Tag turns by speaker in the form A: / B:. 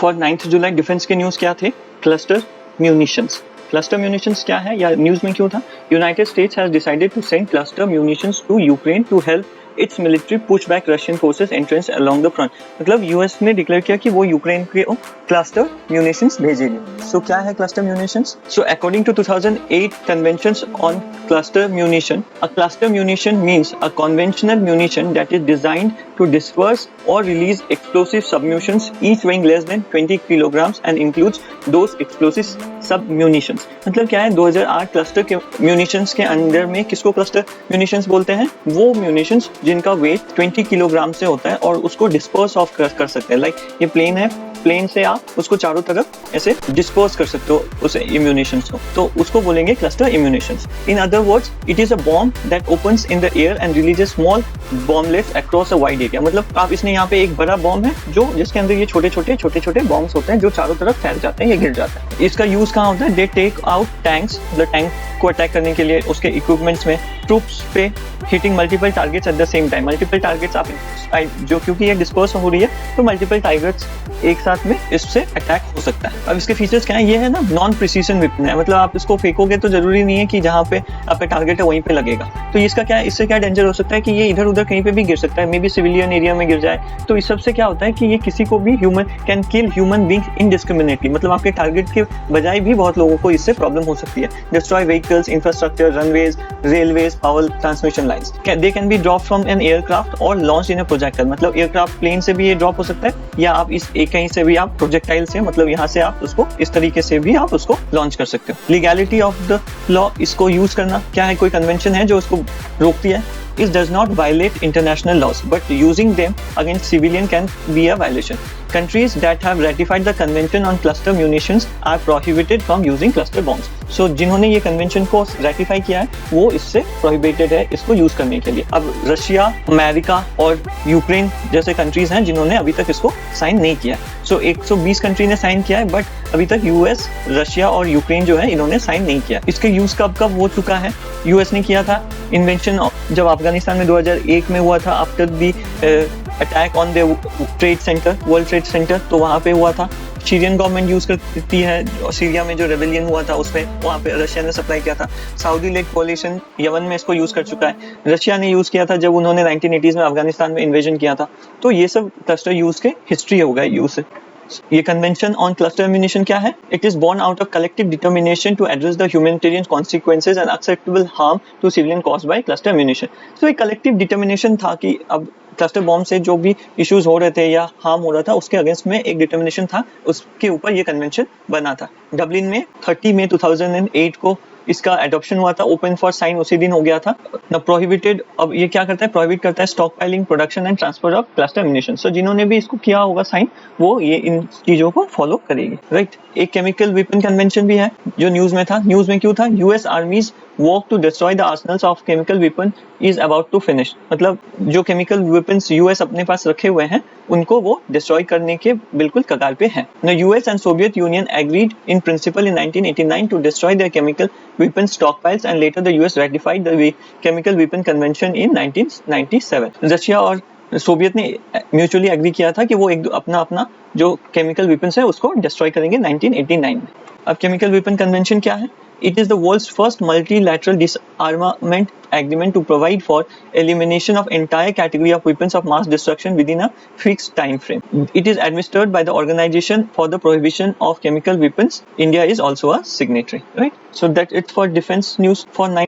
A: For 9th July defence के news क्या थे? Cluster munitions. क्लस्टर म्यूनिशंस क्या है या न्यूज़ में क्यों था? United States has decided to send cluster munitions to Ukraine to help its military push back Russian forces entrenched along the front. मतलब यूएस ने डिक्लेयर किया कि वो यूक्रेन के क्लस्टर म्यूनिशंस भेजेगी। सो क्या है cluster munitions? So according to 2008 conventions on cluster munition, a cluster munition means a conventional munition that is designed to disperse or release explosive submunitions each weighing less than 20 kilograms and includes those explosive submunitions। मतलब क्या है? 2008 cluster के munitions के अंदर में किसको cluster munitions बोलते हैं? वो म्यूनिशंस जिनका वेट 20 किलोग्राम से होता है और उसको डिस्पर्स ऑफ कर सकते हैं। लाइक ये प्लेन है, प्लेन से आप उसको चारों तरफ ऐसे डिस्पर्स कर सकते हो उस इम्यूनेशंस को, तो उसको बोलेंगे cluster munitions. In other words it is a bomb that opens in the air and releases small bomblets across a wide area. मतलब आप इसने यहाँ पे एक बड़ा बॉम्ब है जो जिसके अंदर ये छोटे छोटे बॉम्ब्स होते हैं जो चारों तरफ फैल जाते हैं, ये गिर जाता है। इसका यूज कहाँ होता है? दे टेक आउट टैंक्स, मतलब टैंक को अटैक करने के लिए उसके इक्विपमेंट्स में, ट्रूप्स पे hitting multiple targets at the same time. Multiple targets आप जो क्योंकि ये डिस्पर्स हो रही है तो मल्टीपल टारगेट्स एक साथ में इससे अटैक हो सकता है। अब इसके फीचर्स क्या है? ये है ना नॉन प्रिसीजन वेपन है, मतलब आप इसको फेंकोगे तो जरूरी नहीं है कि जहाँ पे आपका टारगेट है वहीं पे लगेगा। तो इसका क्या है? इससे क्या डेंजर हो सकता है कि ये इधर उधर कहीं पे भी गिर सकता है, मे बी सिविलियन एरिया में गिर जाए। तो इस सबसे क्या होता है कि ये किसी को भी can kill human beings indiscriminately, मतलब आपके टारगेट के बजाय भी बहुत लोगों को इससे प्रॉब्लम हो सकती है। Destroy vehicles, infrastructure, runways, railways, power transmission lines. They can be drop from an aircraft और लॉन्च इन अ प्रोजेक्टाइल, मतलब एयरक्राफ्ट प्लेन से भी ये ड्रॉप हो सकता है या आप इस एक कहीं से भी आप प्रोजेक्टाइल से, मतलब यहाँ से आप उसको इस तरीके से भी आप उसको लॉन्च कर सकते हो। लीगैलिटी ऑफ द लॉ, इसको यूज करना क्या है? कोई कन्वेंशन है जो उसको रोकती है? It does not violate international laws, but using them against civilian can be a violation. Countries that have ratified the Convention on Cluster Munitions are prohibited from using cluster bombs. So जिन्होंने ये convention को ratify किया है वो इससे prohibited है इसको use करने के लिए। अब रशिया, अमेरिका और यूक्रेन जैसे कंट्रीज हैं जिन्होंने अभी तक इसको साइन नहीं किया है। सो 120 कंट्री ने साइन किया है, बट अभी तक यूएस, रशिया और यूक्रेन जो है इन्होंने साइन नहीं किया। इसके यूज कब हो चुका है? यूएस ने किया था इन्वेंशन जब अफगानिस्तान में 2001 में हुआ था, after the attack on the trade centre, world trade centre, तो वहाँ पे हुआ था। सीरियन गवर्नमेंट यूज करती है, सीरिया में जो रेबेलियन हुआ था उसमें वहाँ पे रशिया ने सप्लाई किया था। सऊदी लेक कोalition यमन में इसको यूज कर चुका है। रशिया ने यूज किया था जब उन्होंने 1980s में अफगानिस्तान में इन्वेजन किया था। तो ये सब क्लस्टर यूज के हिस्ट्री हो गए यूज से। ये कन्वेंशन ऑन क्लस्टर म्यूनिशन क्या है? It is born out of collective determination to address the humanitarian consequences and acceptable harm to civilian caused by cluster munition. तो एक कलेक्टिव डिटर्मिनेशन था कि अब क्लस्टर बॉम्ब से जो भी इश्यूज हो रहे थे या हार्म हो रहा था उसके अगेंस्ट में एक डिटर्मिनेशन था, उसके ऊपर ये कन्वेंशन बना था। डबलिन में 30 मई 2008 को इसका एडॉप्शन हुआ था, ओपन फॉर साइन उसी दिन हो गया था। न प्रोहिबिटेड, अब ये क्या करता है? प्रोहिबिट करता है stockpiling, production and transfer of cluster munition. So जिन्होंने भी इसको किया होगा साइन वो ये इन चीजों को फॉलो करेगी, राइट। एक केमिकल वेपन कन्वेंशन भी है जो न्यूज में था। न्यूज में क्यों था? US army's work to destroy the arsenals of chemical weapon is about to finish. मतलब जो केमिकल वेपन्स यूएस अपने पास रखे हुए हैं उनको वो डिस्ट्रॉय करने के बिल्कुल कगार पे हैं। The US and Soviet Union agreed in principle in 1989 to destroy their chemical weapon stockpiles and later the US ratified the chemical weapon convention in 1997। Russia और सोवियत ने म्यूचुअली एग्री किया था कि वो एक अपना जो केमिकल वेपन्स है उसको डिस्ट्रॉय करेंगे 1989 में। अब केमिकल वेपन कन्वेंशन क्या है? It is the world's first multilateral disarmament agreement to provide for elimination of entire category of weapons of mass destruction within a fixed time frame. It is administered by the Organization for the Prohibition of Chemical Weapons. India is also a signatory, right? So that's it for defense news for 9.